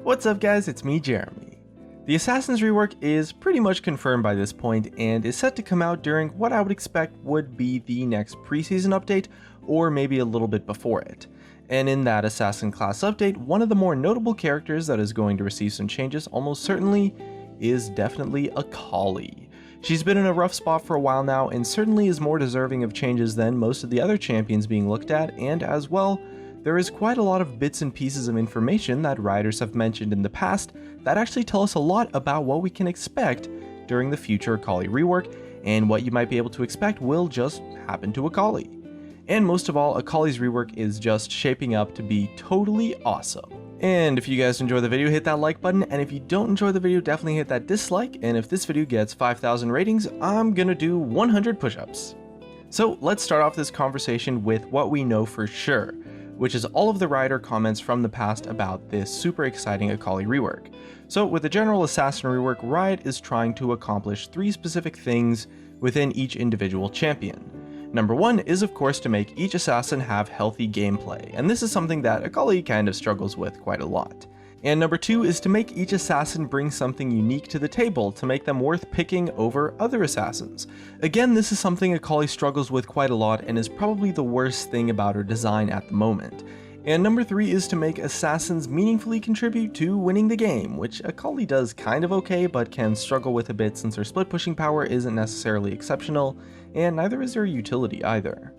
What's up guys, it's me Jeremy. The Assassin's rework is pretty much confirmed by this point and is set to come out during what I would expect would be the next preseason update, or maybe a little bit before it. And in that Assassin class update, one of the more notable characters that is going to receive some changes almost certainly is definitely AKALI. She's been in a rough spot for a while now and certainly is more deserving of changes than most of the other champions being looked at, and as well, there is quite a lot of bits and pieces of information that writers have mentioned in the past that actually tell us a lot about what we can expect during the future AKALI rework, and what you might be able to expect will just happen to AKALI. And most of all, AKALI's rework is just shaping up to be totally awesome. And if you guys enjoy the video, hit that like button, and if you don't enjoy the video, definitely hit that dislike, and if this video gets 5,000 ratings, I'm gonna do 100 push-ups. So let's start off this conversation with what we know for sure, which is all of the writer comments from the past about this super exciting AKALI rework. So with the general Assassin rework, Riot is trying to accomplish 3 specific things within each individual champion. Number 1 is of course to make each assassin have healthy gameplay, and this is something that AKALI kind of struggles with quite a lot. And number 2 is to make each assassin bring something unique to the table to make them worth picking over other assassins. Again, this is something AKALI struggles with quite a lot and is probably the worst thing about her design at the moment. And number 3 is to make assassins meaningfully contribute to winning the game, which AKALI does kind of okay, but can struggle with a bit since her split pushing power isn't necessarily exceptional, and neither is her utility either.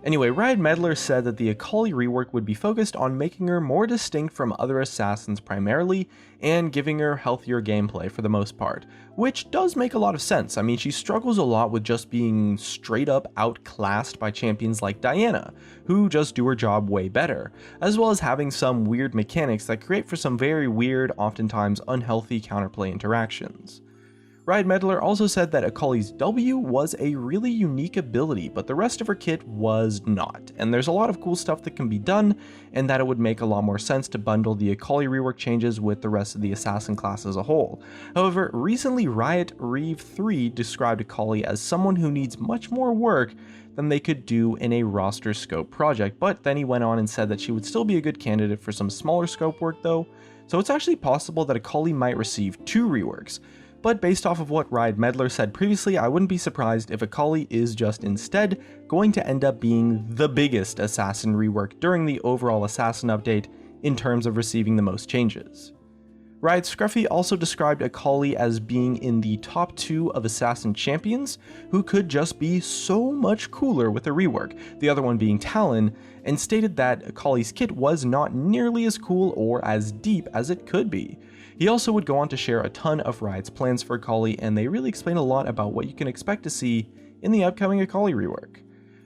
Anyway, Riot Meddler said that the AKALI rework would be focused on making her more distinct from other assassins primarily, and giving her healthier gameplay for the most part, which does make a lot of sense. I mean, she struggles a lot with just being straight up outclassed by champions like Diana, who just do her job way better, as well as having some weird mechanics that create for some very weird, oftentimes unhealthy counterplay interactions. Riot Meddler also said that AKALI's W was a really unique ability, but the rest of her kit was not, and there's a lot of cool stuff that can be done, and that it would make a lot more sense to bundle the AKALI rework changes with the rest of the Assassin class as a whole. However, recently Riot Reeve 3 described AKALI as someone who needs much more work than they could do in a roster scope project, but then he went on and said that she would still be a good candidate for some smaller scope work though, so it's actually possible that AKALI might receive 2 reworks. But based off of what Riot Meddler said previously, I wouldn't be surprised if AKALI is just instead going to end up being the biggest Assassin rework during the overall Assassin update in terms of receiving the most changes. Riot Scruffy also described AKALI as being in the top 2 of Assassin champions who could just be so much cooler with a rework, the other one being Talon, and stated that AKALI's kit was not nearly as cool or as deep as it could be. He also would go on to share a ton of Riot's plans for AKALI, and they really explain a lot about what you can expect to see in the upcoming AKALI rework.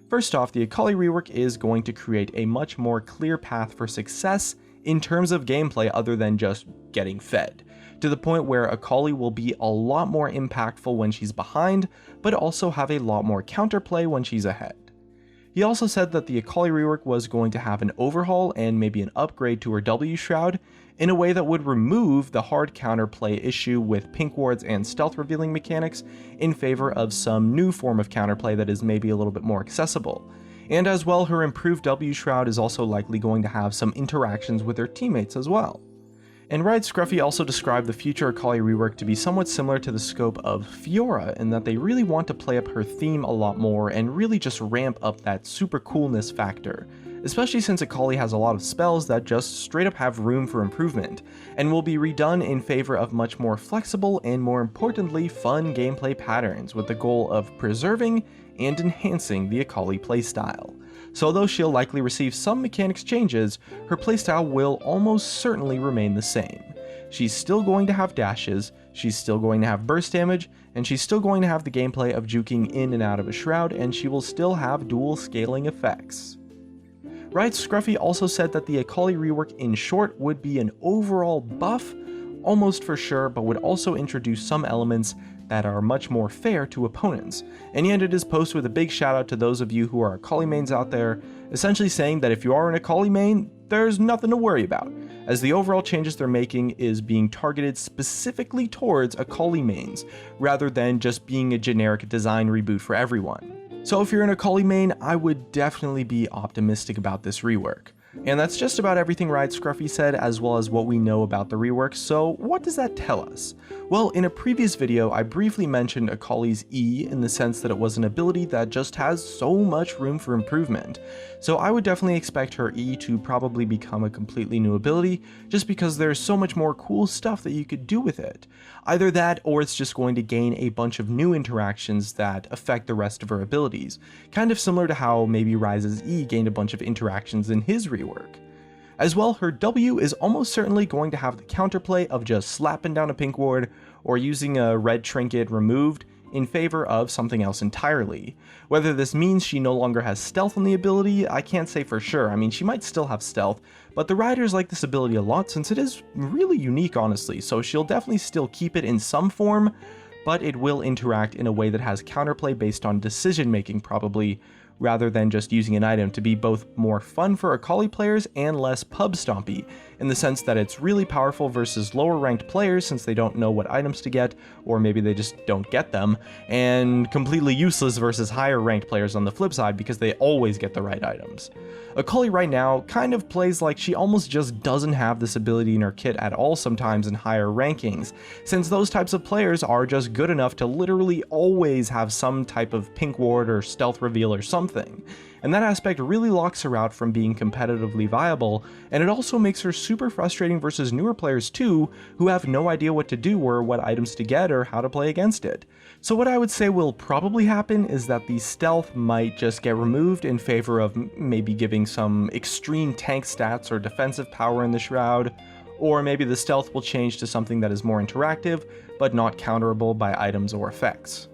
First off, the AKALI rework is going to create a much more clear path for success in terms of gameplay other than just getting fed, to the point where AKALI will be a lot more impactful when she's behind, but also have a lot more counterplay when she's ahead. He also said that the AKALI rework was going to have an overhaul and maybe an upgrade to her W Shroud in a way that would remove the hard counterplay issue with pink wards and stealth revealing mechanics in favor of some new form of counterplay that is maybe a little bit more accessible. And as well, her improved W Shroud is also likely going to have some interactions with her teammates as well. And Riot Scruffy also described the future AKALI rework to be somewhat similar to the scope of Fiora, in that they really want to play up her theme a lot more and really just ramp up that super coolness factor, especially since AKALI has a lot of spells that just straight up have room for improvement, and will be redone in favor of much more flexible and more importantly fun gameplay patterns, with the goal of preserving and enhancing the AKALI playstyle. So although she'll likely receive some mechanics changes, her playstyle will almost certainly remain the same. She's still going to have dashes, she's still going to have burst damage, and she's still going to have the gameplay of juking in and out of a shroud, and she will still have dual scaling effects. Riot Scruffy also said that the AKALI rework in short would be an overall buff, almost for sure, but would also introduce some elements that are much more fair to opponents, and he ended his post with a big shout out to those of you who are AKALI mains out there, essentially saying that if you are an AKALI main, there's nothing to worry about, as the overall changes they're making is being targeted specifically towards AKALI mains, rather than just being a generic design reboot for everyone. So if you're an AKALI main, I would definitely be optimistic about this rework. And that's just about everything Riot Scruffy said, as well as what we know about the rework, so what does that tell us? Well, in a previous video, I briefly mentioned AKALI's E in the sense that it was an ability that just has so much room for improvement. So I would definitely expect her E to probably become a completely new ability, just because there's so much more cool stuff that you could do with it. Either that, or it's just going to gain a bunch of new interactions that affect the rest of her abilities, kind of similar to how maybe Ryze's E gained a bunch of interactions in his rework. As well, her W is almost certainly going to have the counterplay of just slapping down a pink ward or using a red trinket removed in favor of something else entirely. Whether this means she no longer has stealth on the ability, I can't say for sure. I mean, she might still have stealth, but the riders like this ability a lot since it is really unique, honestly, so she'll definitely still keep it in some form, but it will interact in a way that has counterplay based on decision making probably, rather than just using an item to be both more fun for AKALI players and less pub stompy, in the sense that it's really powerful versus lower ranked players since they don't know what items to get, or maybe they just don't get them, and completely useless versus higher ranked players on the flip side because they always get the right items. AKALI right now kind of plays like she almost just doesn't have this ability in her kit at all sometimes in higher rankings, since those types of players are just good enough to literally always have some type of pink ward or stealth reveal or something. And that aspect really locks her out from being competitively viable, and it also makes her super frustrating versus newer players too, who have no idea what to do or what items to get or how to play against it. So what I would say will probably happen is that the stealth might just get removed in favor of maybe giving some extreme tank stats or defensive power in the Shroud, or maybe the stealth will change to something that is more interactive, but not counterable by items or effects.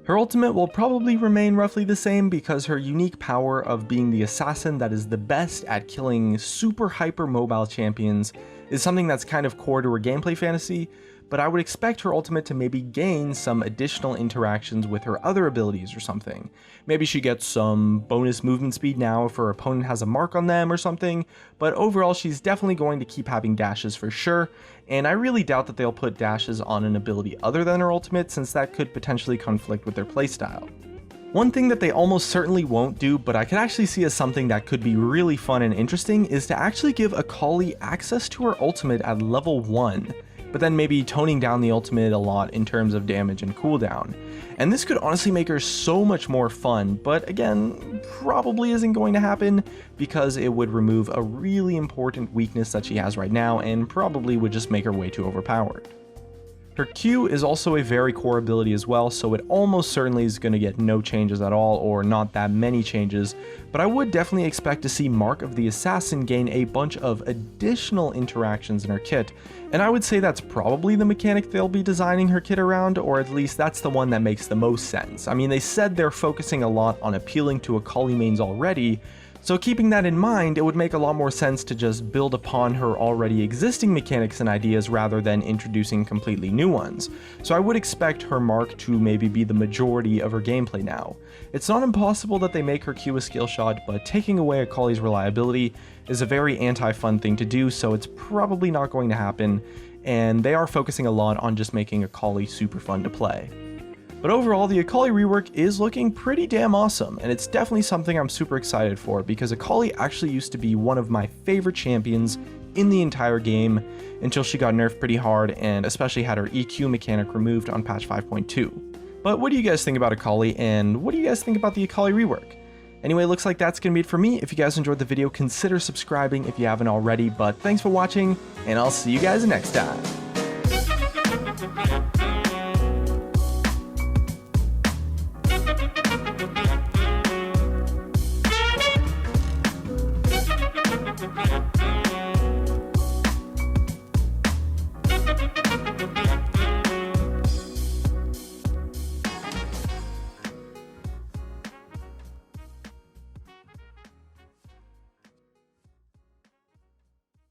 Her ultimate will probably remain roughly the same because her unique power of being the assassin that is the best at killing super hyper mobile champions is something that's kind of core to her gameplay fantasy, but I would expect her ultimate to maybe gain some additional interactions with her other abilities or something. Maybe she gets some bonus movement speed now if her opponent has a mark on them or something, but overall she's definitely going to keep having dashes for sure, and I really doubt that they'll put dashes on an ability other than her ultimate since that could potentially conflict with their playstyle. One thing that they almost certainly won't do, but I could actually see as something that could be really fun and interesting, is to actually give AKALI access to her ultimate at level 1. But then maybe toning down the ultimate a lot in terms of damage and cooldown. And this could honestly make her so much more fun, but again, probably isn't going to happen because it would remove a really important weakness that she has right now and probably would just make her way too overpowered. Her Q is also a very core ability as well, so it almost certainly is going to get no changes at all, or not that many changes, but I would definitely expect to see Mark of the Assassin gain a bunch of additional interactions in her kit, and I would say that's probably the mechanic they'll be designing her kit around, or at least that's the one that makes the most sense. I mean, they said they're focusing a lot on appealing to AKALI mains already, so keeping that in mind, it would make a lot more sense to just build upon her already existing mechanics and ideas rather than introducing completely new ones. So I would expect her mark to maybe be the majority of her gameplay now. It's not impossible that they make her Q a skill shot, but taking away AKALI's reliability is a very anti-fun thing to do, so it's probably not going to happen, and they are focusing a lot on just making AKALI super fun to play. But overall, the AKALI rework is looking pretty damn awesome, and it's definitely something I'm super excited for because AKALI actually used to be one of my favorite champions in the entire game until she got nerfed pretty hard and especially had her EQ mechanic removed on patch 5.2. But what do you guys think about AKALI, and what do you guys think about the AKALI rework? Anyway, looks like that's gonna be it for me. If you guys enjoyed the video, consider subscribing if you haven't already, but thanks for watching, and I'll see you guys next time.